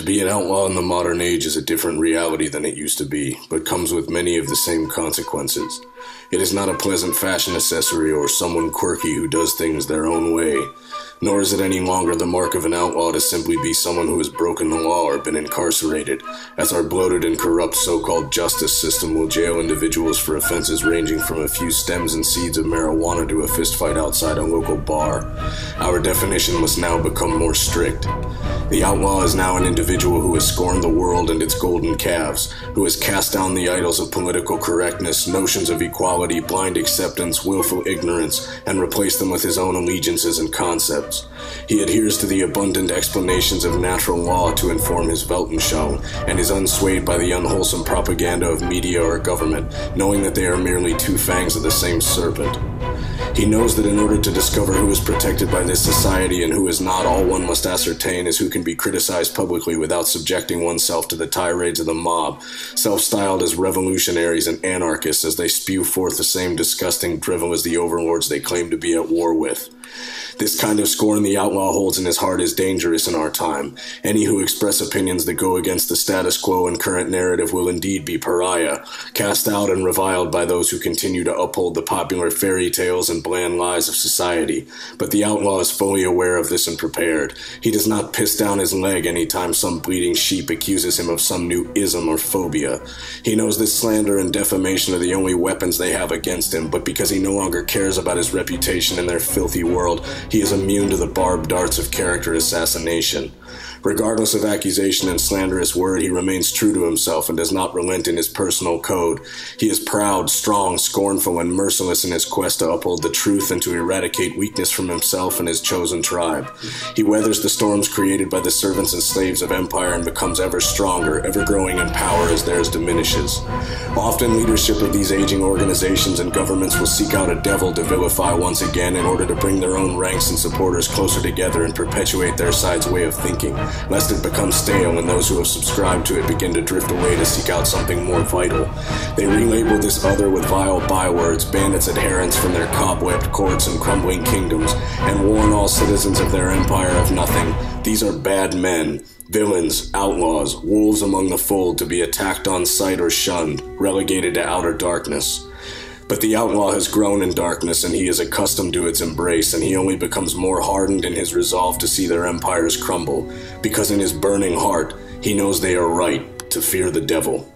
To be an outlaw in the modern age is a different reality than it used to be, but comes with many of the same consequences. It is not a pleasant fashion accessory or someone quirky who does things their own way, nor is it any longer the mark of an outlaw to simply be someone who has broken the law or been incarcerated, as our bloated and corrupt so-called justice system will jail individuals for offenses ranging from a few stems and seeds of marijuana to a fistfight outside a local bar. Our definition must now become more strict. The outlaw is now an individual who has scorned the world and its golden calves, who has cast down the idols of political correctness, notions of equality, blind acceptance, willful ignorance, and replaced them with his own allegiances and concepts. He adheres to the abundant explanations of natural law to inform his Weltanschauung, and is unswayed by the unwholesome propaganda of media or government, knowing that they are merely two fangs of the same serpent. He knows that in order to discover who is protected by this society and who is not, all one must ascertain is who can be criticized publicly without subjecting oneself to the tirades of the mob, self-styled as revolutionaries and anarchists as they spew forth the same disgusting drivel as the overlords they claim to be at war with. This kind of scorn the outlaw holds in his heart is dangerous in our time. Any who express opinions that go against the status quo and current narrative will indeed be pariah, cast out and reviled by those who continue to uphold the popular fairy tales and bland lies of society. But the outlaw is fully aware of this and prepared. He does not piss down his leg any time some bleating sheep accuses him of some new ism or phobia. He knows that slander and defamation are the only weapons they have against him, but because he no longer cares about his reputation in their filthy world, he is immune to the barbed darts of character assassination. Regardless of accusation and slanderous word, he remains true to himself and does not relent in his personal code. He is proud, strong, scornful, and merciless in his quest to uphold the truth and to eradicate weakness from himself and his chosen tribe. He weathers the storms created by the servants and slaves of empire and becomes ever stronger, ever growing in power as theirs diminishes. Often leadership of these aging organizations and governments will seek out a devil to vilify once again in order to bring their own ranks and supporters closer together and perpetuate their side's way of thinking, lest it become stale and those who have subscribed to it begin to drift away to seek out something more vital. They relabel this other with vile bywords, ban its adherents from their cobwebbed courts and crumbling kingdoms, and warn all citizens of their empire of nothing. These are bad men, villains, outlaws, wolves among the fold, to be attacked on sight or shunned, relegated to outer darkness. But the outlaw has grown in darkness, and he is accustomed to its embrace, and he only becomes more hardened in his resolve to see their empires crumble, because in his burning heart, he knows they are right to fear the devil.